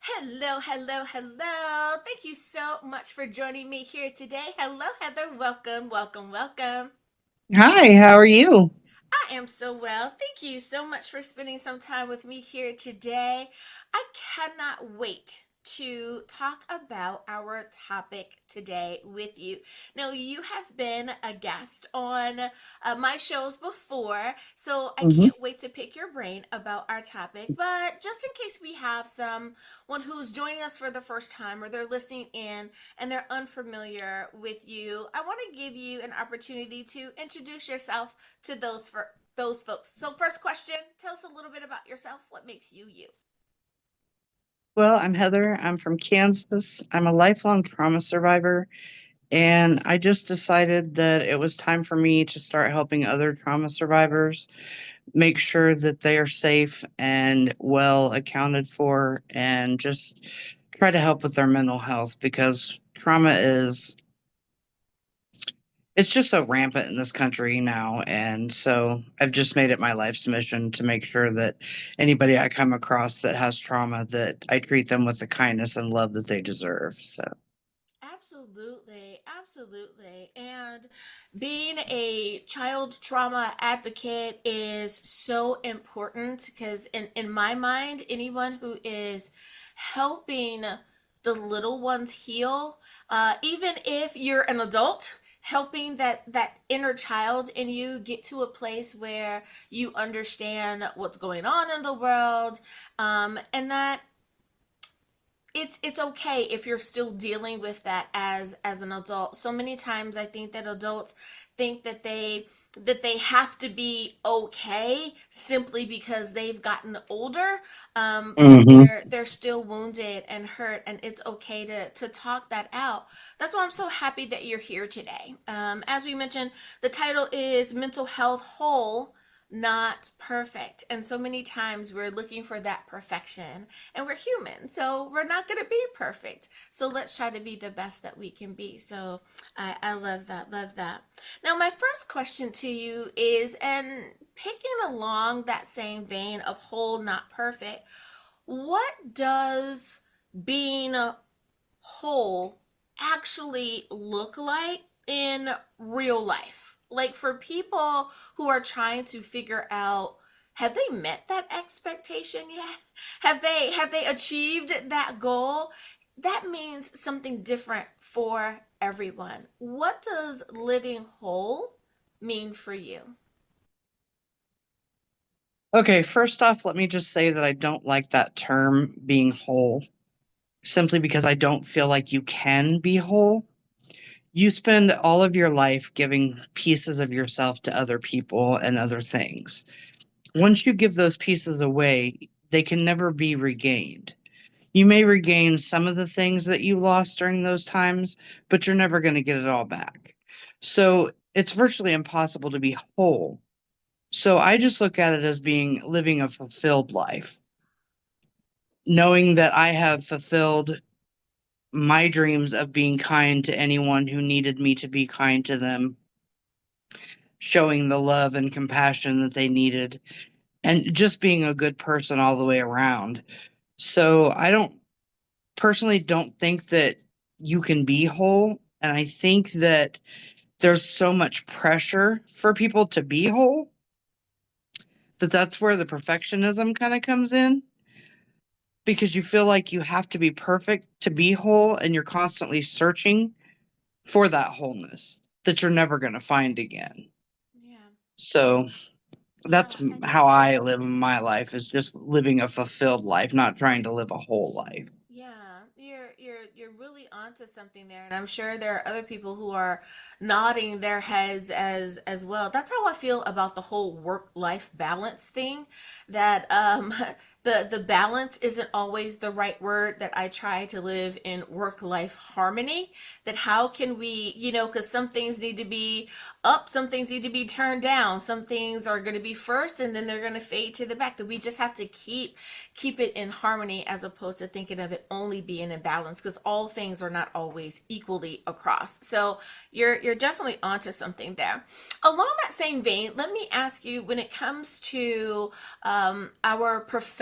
Hello, hello, hello. Thank you so much for joining me here today. Hello, Heather. Welcome, welcome, welcome. Hi, how are you? I am so well. Thank you so much for spending some time with me here today. I cannot wait to talk about our topic today with you. Now, you have been a guest on my shows before, so I hmm can't wait to pick your brain about our topic. But just in case we have someone who's joining us for the first time or they're listening in and they're unfamiliar with you, I want to give you an opportunity to introduce yourself to those folks. So first question, tell us a little bit about yourself. What makes you you? Well, I'm Heather. I'm from Kansas. I'm a lifelong trauma survivor, and I just decided that it was time for me to start helping other trauma survivors make sure that they are safe and well accounted for, and just try to help with their mental health because trauma is it's just so rampant in this country now. And so I've just made it my life's mission to make sure that anybody I come across that has trauma, that I treat them with the kindness and love that they deserve. So Absolutely, absolutely. And being a child trauma advocate is so important because in my mind, anyone who is helping the little ones heal, even if you're an adult, helping that inner child in you get to a place where you understand what's going on in the world, and that it's okay if you're still dealing with that as an adult. So many times I think that adults think that they have to be okay simply because they've gotten older, but hmm they're still wounded and hurt, and it's okay to talk that out. That's why I'm so happy that you're here today. As we mentioned, the title is Mental Health Whole, Not Perfect. And so many times we're looking for that perfection, and we're human, so we're not going to be perfect. So let's try to be the best that we can be. So I love that, love that. Now, my first question to you is, and picking along that same vein of whole, not perfect, what does being whole actually look like in real life? Like for people who are trying to figure out, have they met that expectation yet? Have they achieved that goal? That means something different for everyone. What does living whole mean for you? Okay, first off, let me just say that I don't like that term being whole, simply because I don't feel like you can be whole. You spend all of your life giving pieces of yourself to other people and other things. Once you give those pieces away, they can never be regained. You may regain some of the things that you lost during those times, but you're never going to get it all back. So it's virtually impossible to be whole. So I just look at it as being living a fulfilled life, knowing that I have fulfilled my dreams of being kind to anyone who needed me to be kind to them, showing the love and compassion that they needed, and just being a good person all the way around. So I don't personally don't think that you can be whole. And I think that there's so much pressure for people to be whole that that's where the perfectionism kind of comes in, because you feel like you have to be perfect to be whole, and you're constantly searching for that wholeness that you're never going to find again. Yeah. So Yeah, that's I get how that. I live my life, is just living a fulfilled life, not trying to live a whole life. Yeah, you're really onto something there, and I'm sure there are other people who are nodding their heads as well. That's how I feel about the whole work-life balance thing. That the balance isn't always the right word. That I try to live in work-life harmony. That how can we, because some things need to be up, some things need to be turned down, some things are going to be first, and then they're going to fade to the back. That we just have to keep it in harmony as opposed to thinking of it only being in balance, because all things are not always equally across. So you're definitely onto something there. Along that same vein, let me ask you, when it comes to our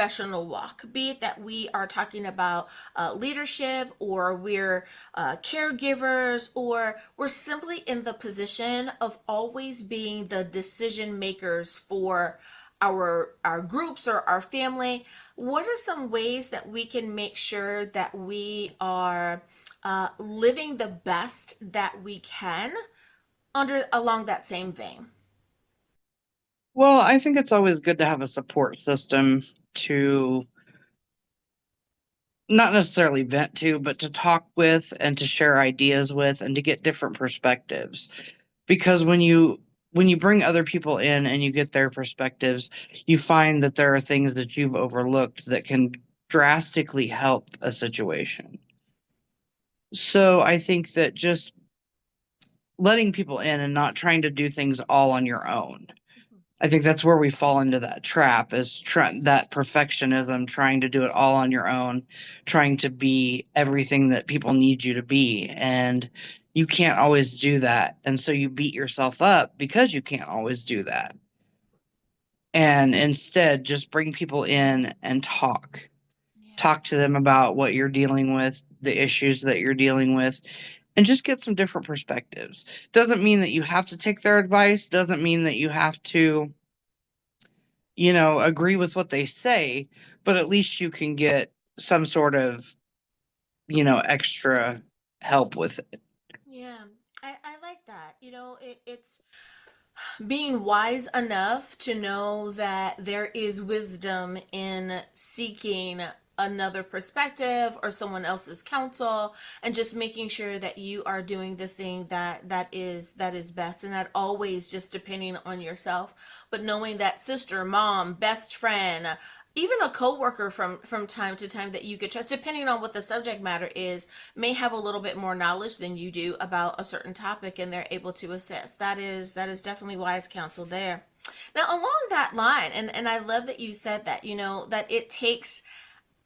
professional walk, be it that we are talking about leadership, or we're caregivers, or we're simply in the position of always being the decision makers for our groups or our family. What are some ways that we can make sure that we are living the best that we can under along that same vein? Well, I think it's always good to have a support system to not necessarily vent to, but to talk with and to share ideas with and to get different perspectives. Because when you bring other people in and you get their perspectives, you find that there are things that you've overlooked that can drastically help a situation. So I think that just letting people in and not trying to do things all on your own. I think that's where we fall into that trap is that perfectionism, trying to do it all on your own, trying to be everything that people need you to be. And you can't always do that. And so you beat yourself up because you can't always do that. And instead, just bring people in and talk. Yeah. Talk to them about what you're dealing with, the issues that you're dealing with, and just get some different perspectives. Doesn't mean that you have to take their advice, doesn't mean that you have to agree with what they say, but at least you can get some sort of, extra help with it. Yeah, I like that. It's being wise enough to know that there is wisdom in seeking another perspective or someone else's counsel, and just making sure that you are doing the thing that is best, and not always just depending on yourself, but knowing that sister, mom, best friend, even a coworker from time to time that you could trust, depending on what the subject matter is, may have a little bit more knowledge than you do about a certain topic, and they're able to assist. That is definitely wise counsel there. Now, along that line, and I love that you said that, that it takes,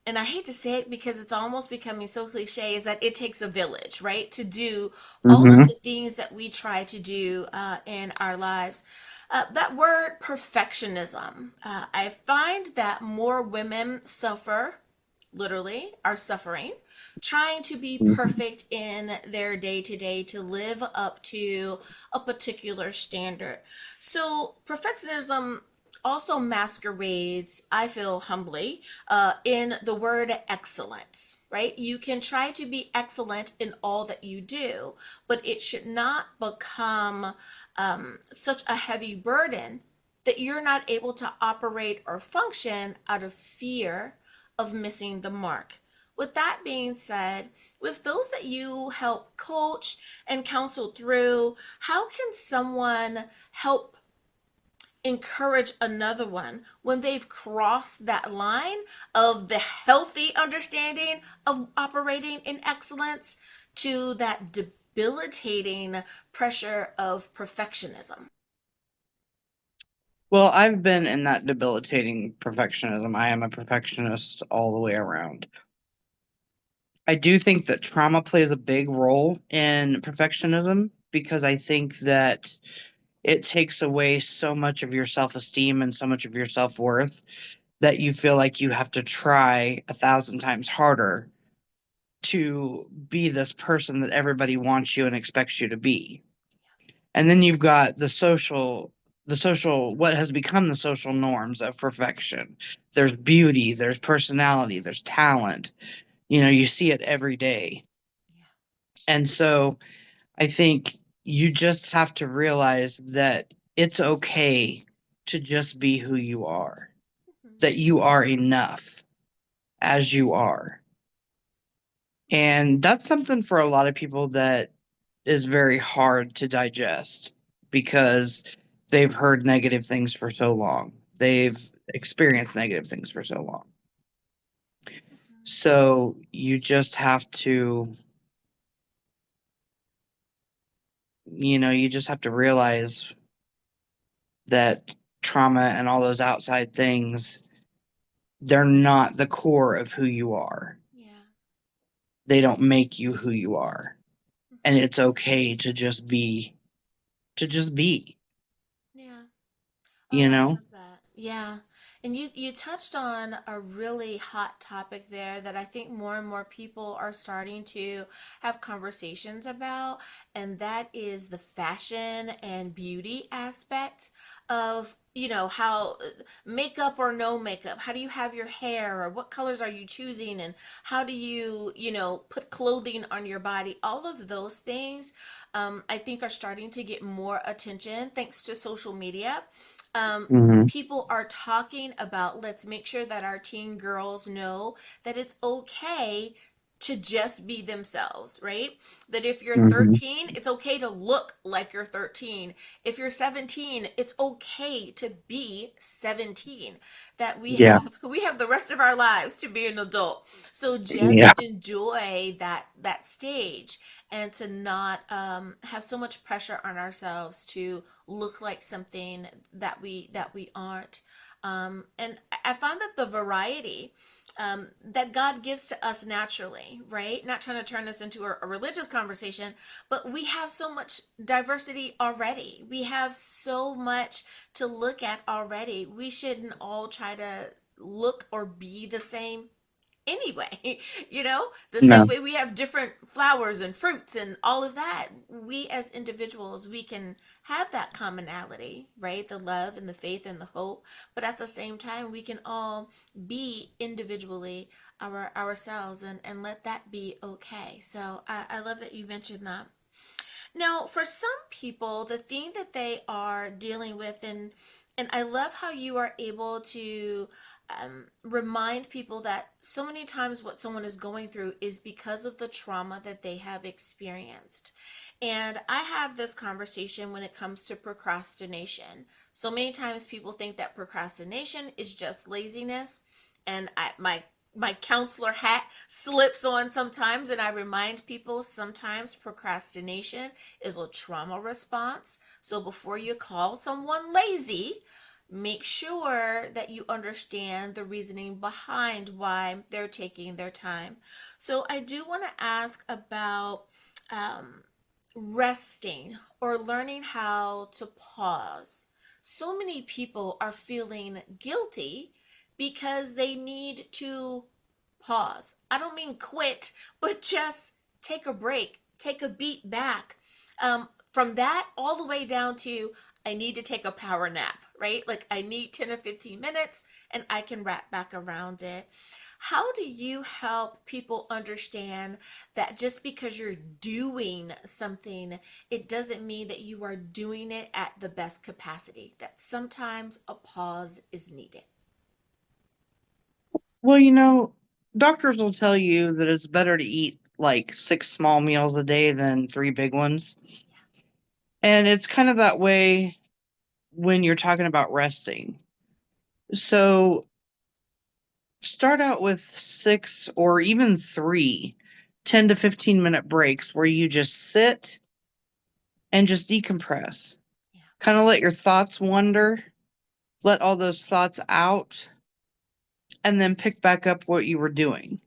and I hate to say it because it's almost becoming so cliche, is that it takes a village, right, to do all of Mm-hmm. the things that we try to do in our lives. That word perfectionism, I find that more women suffer, literally, are suffering, trying to be perfect in their day to day to live up to a particular standard. So, perfectionism also masquerades, I feel humbly, in the word excellence, right? You can try to be excellent in all that you do, but it should not become such a heavy burden that you're not able to operate or function out of fear of missing the mark. With that being said, with those that you help coach and counsel through, how can someone help encourage another one when they've crossed that line of the healthy understanding of operating in excellence to that debilitating pressure of perfectionism? Well, I've been in that debilitating perfectionism. I am a perfectionist all the way around. I do think that trauma plays a big role in perfectionism because I think that it takes away so much of your self-esteem and so much of your self-worth that you feel like you have to try 1,000 times harder to be this person that everybody wants you and expects you to be. And then you've got the social, what has become the social norms of perfection. There's beauty, there's personality, there's talent. You see it every day. Yeah. And so I think you just have to realize that it's okay to just be who you are, Mhm. that you are enough as you are. And that's something for a lot of people that is very hard to digest because they've heard negative things for so long. Yeah. They've experienced negative things for so long. Mhm. So you just have to, you just have to realize that trauma and all those outside things, they're not the core of who you are. Yeah. They don't make you who you are. And Mhm. it's okay to just be, Yeah. Oh, you I know? love that. Yeah. And you touched on a really hot topic there that I think more and more people are starting to have conversations about, and that is the fashion and beauty aspect of, how makeup or no makeup, how do you have your hair, or what colors are you choosing, and how do you, put clothing on your body. All of those things, I think, are starting to get more attention thanks to social media. Hmm. People are talking about, let's make sure that our teen girls know that it's okay to just be themselves, right? That if you're Hmm. 13, it's okay to look like you're 13. If you're 17, it's okay to be 17. That we Yeah. have we have the rest of our lives to be an adult. So just Yeah. enjoy that stage, and to not have so much pressure on ourselves to look like something that we aren't. And I find that the variety that God gives to us naturally, right? Not trying to turn this into a religious conversation, but we have so much diversity already. We have so much to look at already. We shouldn't all try to look or be the same anyway. The same No. way we have different flowers and fruits and all of that, we as individuals, we can have that commonality, right? The love and the faith and the hope, but at the same time we can all be individually ourselves, and let that be okay. So I love that you mentioned that. Now, for some people, the thing that they are dealing with, and I love how you are able to remind people that so many times what someone is going through is because of the trauma that they have experienced. And I have this conversation when it comes to procrastination. So many times people think that procrastination is just laziness, and my counselor hat slips on sometimes, and I remind people sometimes procrastination is a trauma response. So before you call someone lazy, make sure that you understand the reasoning behind why they're taking their time. So I do want to ask about um, resting or learning how to pause. So many people are feeling guilty because they need to pause. I don't mean quit, but just take a break, take a beat back. From that all the way down to, I need to take a power nap, right? Like I need 10 or 15 minutes and I can wrap back around it. How do you help people understand that just because you're doing something, it doesn't mean that you are doing it at the best capacity? That sometimes a pause is needed. Well, doctors will tell you that it's better to eat like 6 small meals a day than 3 big ones. And it's kind of that way when you're talking about resting. So start out with 6 or even 3 10 to 15 minute breaks where you just sit and just decompress. Yeah, Kind of let your thoughts wander, let all those thoughts out, and then pick back up what you were doing.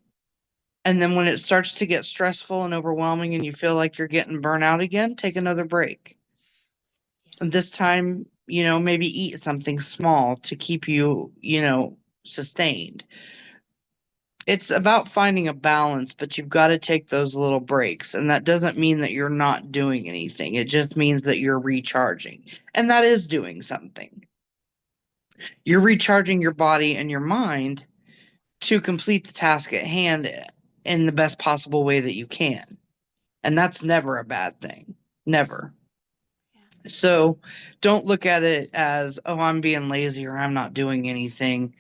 And then when it starts to get stressful and overwhelming and you feel like you're getting burnt out again, take another break. yeah, And this time, maybe eat something small to keep you, sustained. It's about finding a balance, but you've got to take those little breaks. And that doesn't mean that you're not doing anything. It just means that you're recharging. And that is doing something. You're yes, recharging your body and your mind to complete the task at hand in the best possible way that you can. And that's never a bad thing. Never. yeah, So don't look at it as, oh, I'm being lazy or I'm not doing anything.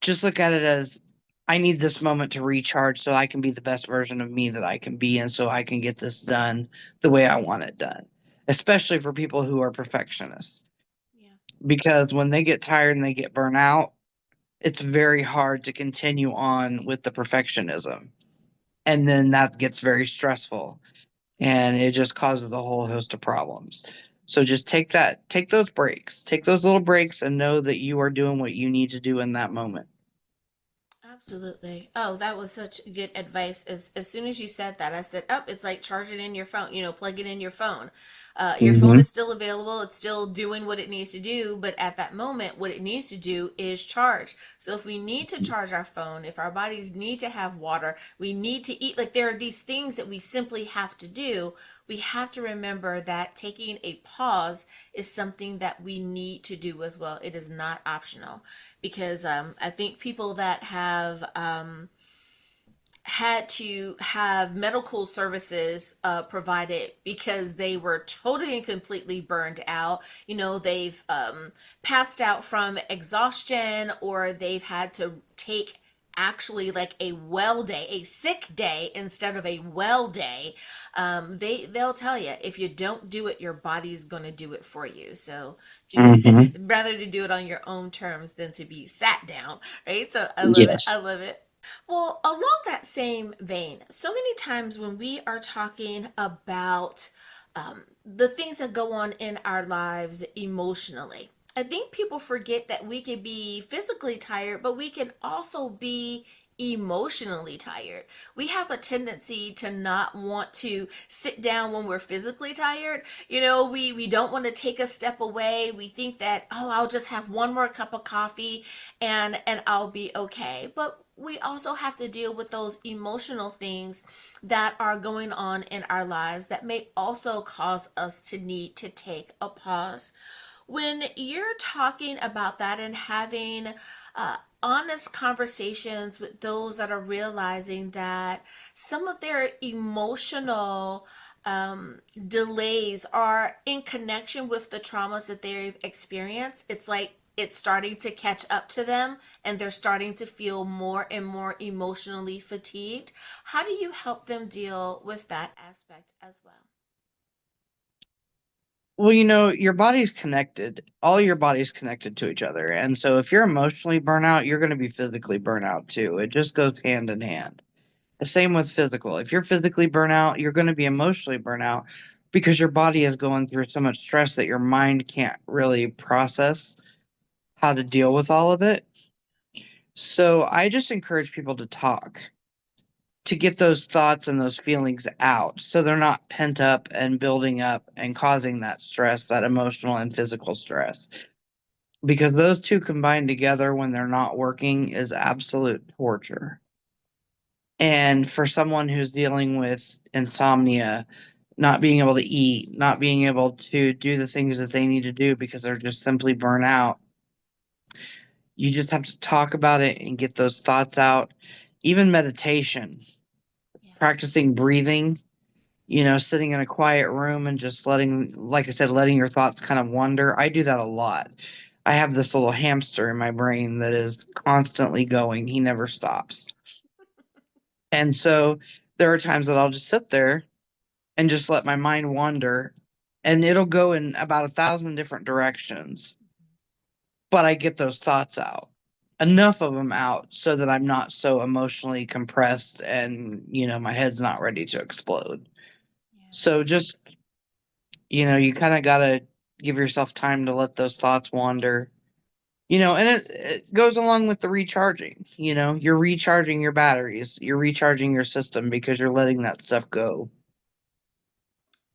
Just look at it as, I need this moment to recharge so I can be the best version of me that I can be. And so I can get this done the way I want it done, especially for people who are perfectionists. yeah, Because when they get tired and they get burnt out, it's very hard to continue on with the perfectionism. And then that gets very stressful and it just causes a whole host of problems. So just take those breaks, take those little breaks and know that you are doing what you need to do in that moment. Absolutely. Oh, that was such good advice. As soon as you said that, I said, "Up, it's like charge it in your phone. Plug it in your phone. Your phone Hmm. is still available. It's still doing what it needs to do. But at that moment, what it needs to do is charge. So if we need to charge our phone, if our bodies need to have water, we need to eat. Like there are these things that we simply have to do. We have to remember that taking a pause is something that we need to do as well. It is not optional because I think people that have had to have medical services provided because they were totally and completely burned out. They've passed out from exhaustion, or they've had to take actually like a well day, a sick day instead of a well day. They'll tell you if you don't do it, your body's going to do it for you. So do Hmm. rather to do it on your own terms than to be sat down, right? So I love it. Yes. I love it. Well, along that same vein, so many times when we are talking about the things that go on in our lives emotionally, I think people forget that we can be physically tired, but we can also be emotionally tired. We have a tendency to not want to sit down when we're physically tired. We don't want to take a step away. We think that, oh, I'll just have one more cup of coffee and I'll be okay. But we also have to deal with those emotional things that are going on in our lives that may also cause us to need to take a pause. When you're talking about that and having honest conversations with those that are realizing that some of their emotional delays are in connection with the traumas that they've experienced, it's like it's starting to catch up to them and they're starting to feel more and more emotionally fatigued. How do you help them deal with that aspect as well? Well, your body's connected. All your body's connected to each other. And so if you're emotionally burnout, you're going to be physically burnout too. It just goes hand in hand. The same with physical. If you're physically burnout, you're going to be emotionally burnout because your body is going through so much stress that your mind can't really process how to deal with all of it. So I just encourage people to talk, to get those thoughts and those feelings out so they're not pent up and building up and causing that stress, that emotional and physical stress. Because those two combined together when they're not working is absolute torture. And for someone who's dealing with insomnia, not being able to eat, not being able to do the things that they need to do because they're just simply burnt out, you just have to talk about it and get those thoughts out. Even meditation, Yeah. practicing breathing, sitting in a quiet room and just letting, like I said, letting your thoughts kind of wander. I do that a lot. I have this little hamster in my brain that is constantly going. He never stops. And so there are times that I'll just sit there and just let my mind wander, and it'll go in about 1,000 different directions, but I get those thoughts out, enough of them out so that I'm not so emotionally compressed and my head's not ready to explode. Yeah. So just you kind of got to give yourself time to let those thoughts wander. And it goes along with the recharging. You're recharging your batteries, you're recharging your system because you're letting that stuff go.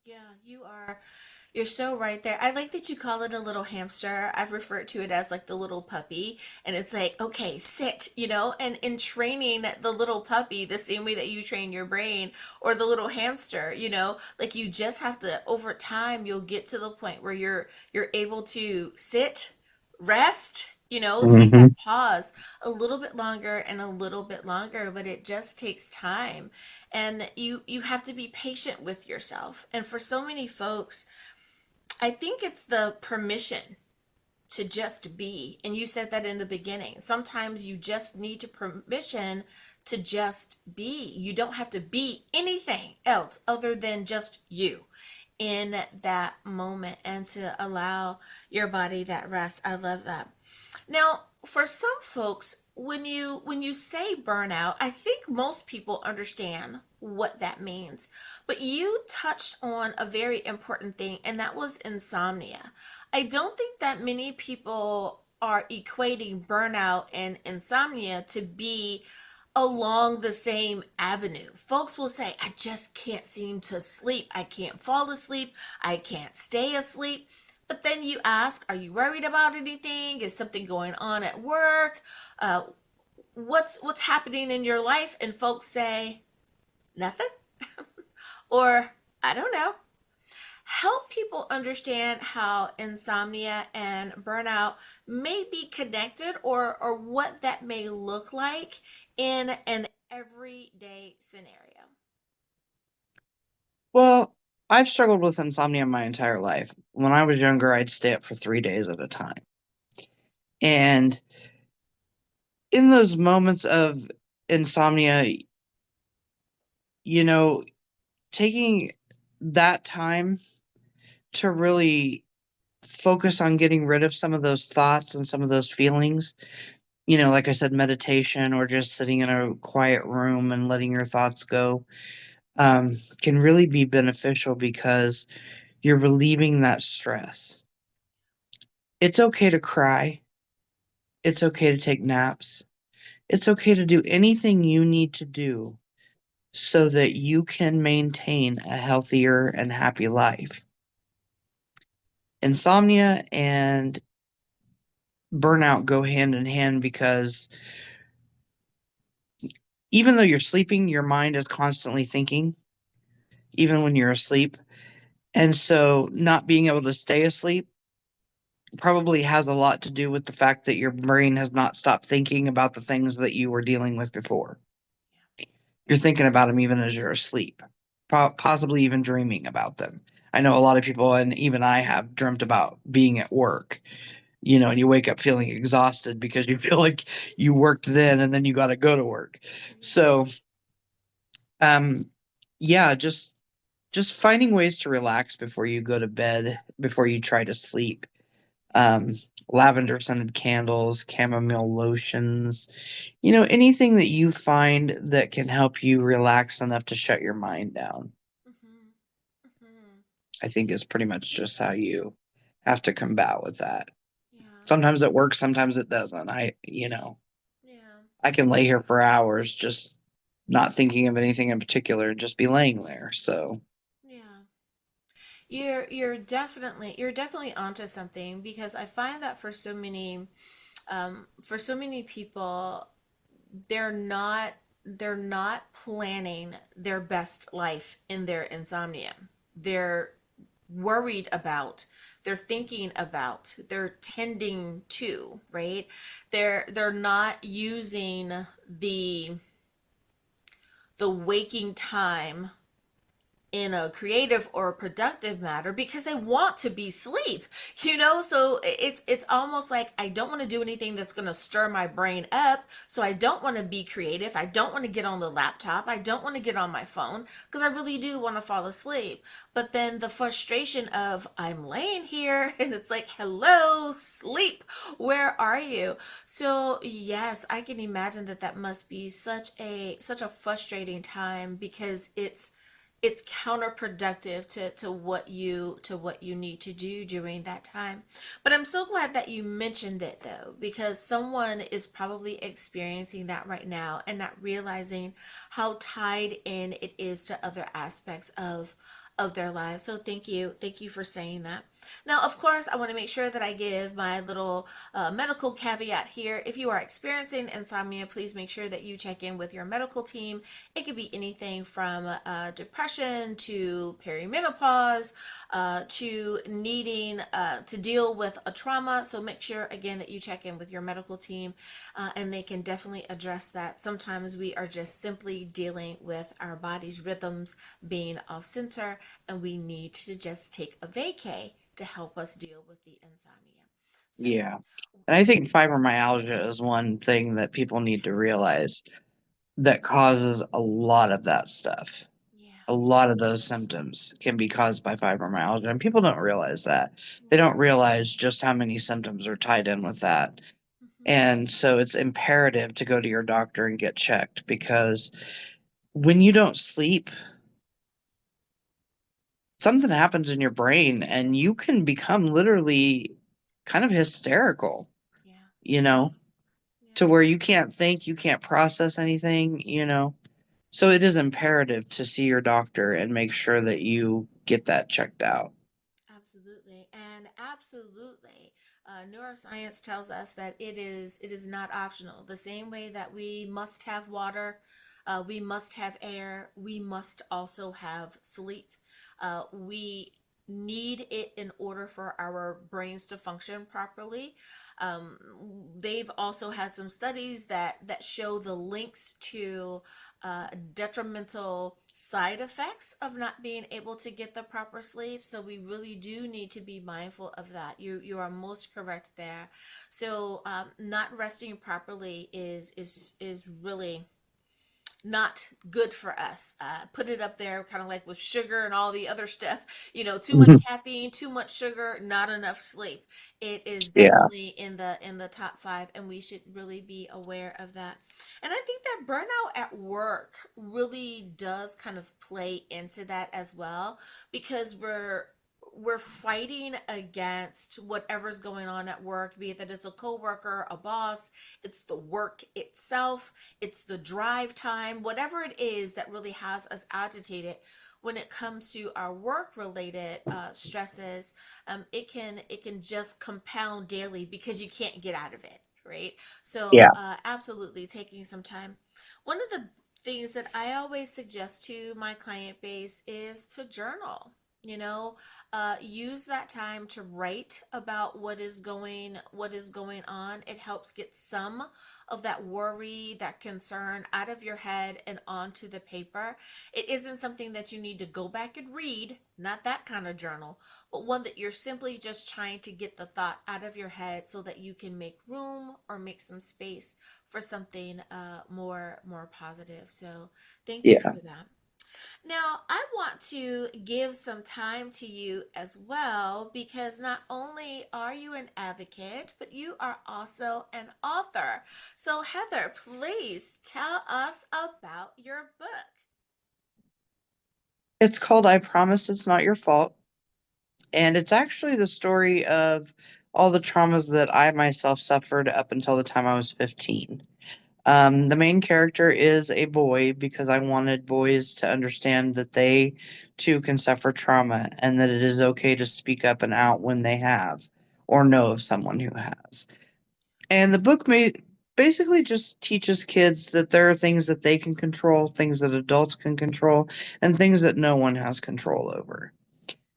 Yeah, you're so right there. I like that you call it a little hamster. I've referred to it as like the little puppy. And it's like, okay, sit, and in training the little puppy, the same way that you train your brain or the little hamster, like you just have to, over time, you'll get to the point where you're able to sit, rest, take that Hmm. pause a little bit longer and a little bit longer, but it just takes time. And you have to be patient with yourself. And for so many folks, I think it's the permission to just be. And you said that in the beginning. Sometimes you just need to permission to just be. You don't have to be anything else other than just you in that moment and to allow your body that rest. I love that. Now, for some folks, when you say burnout, I think most people understand what that means. But you touched on a very important thing, and that was insomnia. I don't think that many people are equating burnout and insomnia to be along the same avenue. Folks will say, I just can't seem to sleep. I can't fall asleep. I can't stay asleep. But then you ask, are you worried about anything? Is something going on at work? Uh, what's happening in your life? And folks say, nothing. Or, I don't know. Help people understand how insomnia and burnout may be connected, or what that may look like in an everyday scenario. Well, I've struggled with insomnia my entire life. When I was younger, I'd stay up for 3 days at a time. And in those moments of insomnia, you know, taking that time to really focus on getting rid of some of those thoughts and some of those feelings, like I said, meditation or just sitting in a quiet room and letting your thoughts go, can really be beneficial because you're relieving that stress. It's okay to cry. It's okay to take naps. It's okay to do anything you need to do so that you can maintain a healthier and happy life. Insomnia and burnout go hand in hand because even though you're sleeping, your mind is constantly thinking, even when you're asleep. And so, not being able to stay asleep probably has a lot to do with the fact that your brain has not stopped thinking about the things that you were dealing with before. You're thinking about them even as you're asleep, possibly even dreaming about them. I know a lot of people, and even I have dreamt about being at work, and you wake up feeling exhausted because you feel like you worked then and then you got to go to work. So, um, yeah, just finding ways to relax before you go to bed, before you try to sleep. Um, Lavender scented candles, chamomile lotions, anything that you find that can help you relax enough to shut your mind down, Mm-hmm. Mm-hmm. I think is pretty much just how you have to combat with that. Yeah. Sometimes it works, sometimes it doesn't. Yeah. I can lay here for hours just not thinking of anything in particular and just be laying there. So, Yeah. You're definitely onto something, because I find that for so many people, they're not they're not planning their best life in their insomnia. They're worried about, they're thinking about, they're tending to, right? They're not using the waking time in a creative or a productive matter, because they want to be sleep, so it's almost like, I don't want to do anything that's going to stir my brain up, so I don't want to be creative, I don't want to get on the laptop, I don't want to get on my phone, because I really do want to fall asleep. But then the frustration of, I'm laying here and it's like, hello sleep, where are you? So yes, I can imagine that that must be such a frustrating time, because it's counterproductive to what you need to do during that time. But I'm so glad that you mentioned it, though, because someone is probably experiencing that right now and not realizing how tied in it is to other aspects of their lives. So thank you for saying that. Now, of course, I want to make sure that I give my little medical caveat here. If you are experiencing insomnia, please make sure that you check in with your medical team. It could be anything from depression to perimenopause, to needing to deal with a trauma. So make sure, again, that you check in with your medical team, and they can definitely address that. Sometimes we are just simply dealing with our body's rhythms being off center, and we need to just take a vacay to help us deal with the insomnia. So, yeah. And I think fibromyalgia is one thing that people need to yes, realize that causes a lot of that stuff. yeah, A lot of those symptoms can be caused by fibromyalgia, and people don't realize that. They yeah, don't realize just how many symptoms are tied in with that. mm-hmm, And so it's imperative to go to your doctor and get checked because when you don't sleep, something happens in your brain and you can become literally kind of hysterical. yeah, you know, to Yeah. where you can't think, you can't process anything, you know. So it is imperative to see your doctor and make sure that you get that checked out. Absolutely, and absolutely, neuroscience tells us that it is not optional. The same way that we must have water, we must have air, we must also have sleep. We need it in order for our brains to function properly. Um, they've also had some studies that show the links to detrimental side effects of not being able to get the proper sleep. So we really do need to be mindful of that. You are most correct there. So not resting properly is really not good for us. Put it up there, kind of like with sugar and all the other stuff. Too much Mhm. caffeine, too much sugar, not enough sleep. It is Yeah, definitely in the top five, and we should really be aware of that. And I think that burnout at work really does kind of play into that as well, because we're fighting against whatever's going on at work, be it that it's a coworker, a boss, it's the work itself, it's the drive time, whatever it is that really has us agitated when it comes to our work related stresses. It can just compound daily because you can't get out of it, right? So yeah. absolutely taking some time. One of the things that I always suggest to my client base is to journal. Use that time to write about what is going on. It helps get some of that worry, that concern out of your head and onto the paper. It isn't something that you need to go back and read, not that kind of journal, but one that you're simply just trying to get the thought out of your head so that you can make room or make some space for something more positive. So thank you Yeah. for that. Now, I want to give some time to you as well, because not only are you an advocate, but you are also an author. So, Heather, please tell us about your book. It's called I Promise It's Not Your Fault. And it's actually the story of all the traumas that I myself suffered up until the time I was 15. The main character is a boy because I wanted boys to understand that they too can suffer trauma and that it is okay to speak up and out when they have or know of someone who has. And the book basically just teaches kids that there are things that they can control, things that adults can control, and things that no one has control over.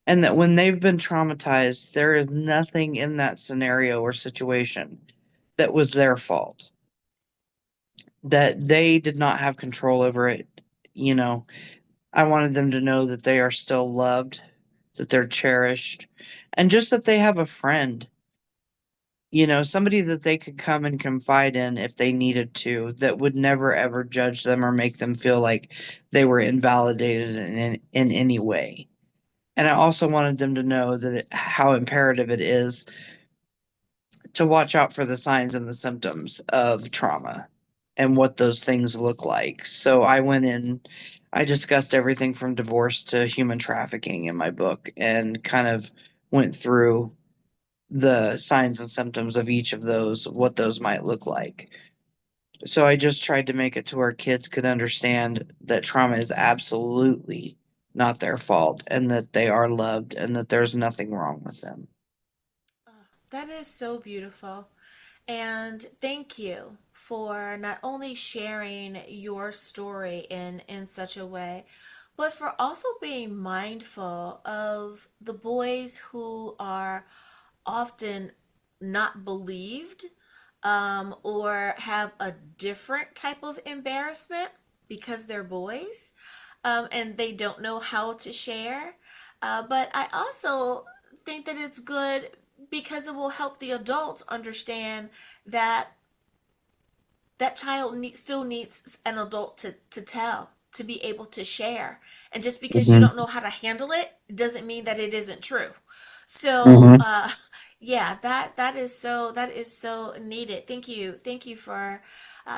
And that when they've been traumatized, there is nothing in that scenario or situation that was their fault, that they did not have control over it. You know, I wanted them to know that they are still loved, that they're cherished, and just that they have a friend, somebody that they could come and confide in if they needed to, that would never ever judge them or make them feel like they were invalidated in any way. And I also wanted them to know that how imperative it is to watch out for the signs and the symptoms of trauma and what those things look like. So I went in, I discussed everything from divorce to human trafficking in my book and kind of went through the signs and symptoms of each of those, what those might look like. So I just tried to make it to where kids could understand that trauma is absolutely not their fault and that they are loved and that there's nothing wrong with them. Oh, that is so beautiful. And thank you for not only sharing your story in such a way, but for also being mindful of the boys who are often not believed, or have a different type of embarrassment because they're boys, and they don't know how to share. But I also think that it's good because it will help the adults understand that that child still needs an adult to tell, to be able to share. And just because you Hmm. don't know how to handle it doesn't mean that it isn't true. So, Hmm. yeah, that is so needed. Thank you for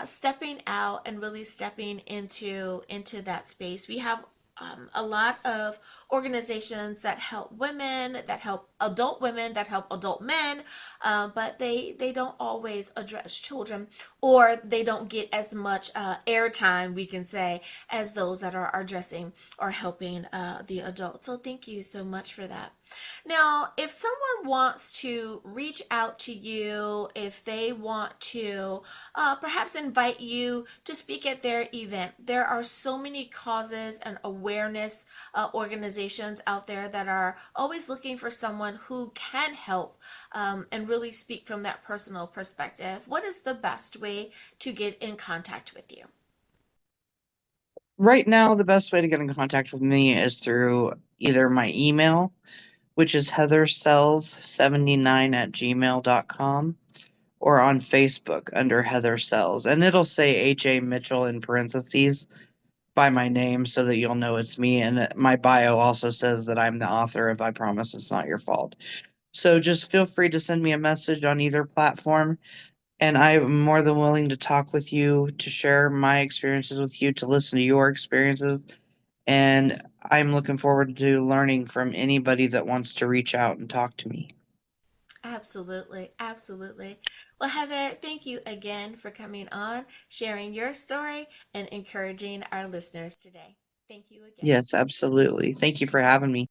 stepping out and really stepping into that space. We have a lot of organizations that help women, that help adult women that help adult men, but they don't always address children, or they don't get as much airtime, we can say, as those that are addressing or helping the adults. So thank you so much for that. Now, if someone wants to reach out to you, if they want to perhaps invite you to speak at their event, there are so many causes and awareness organizations out there that are always looking for someone who can help and really speak from that personal perspective. What is the best way to get in contact with you? Right now, the best way to get in contact with me is through either my email, which is heathersells79@gmail.com, or on Facebook under Heather Sells. And it'll say H.A. Mitchell in parentheses by my name so that you'll know it's me. And my bio also says that I'm the author of I Promise It's Not Your Fault. So just feel free to send me a message on either platform. And I'm more than willing to talk with you, to share my experiences with you, to listen to your experiences. And I'm looking forward to learning from anybody that wants to reach out and talk to me. Absolutely, absolutely. Well, Heather, thank you again for coming on, sharing your story, and encouraging our listeners today. Thank you again. Yes, absolutely. Thank you for having me.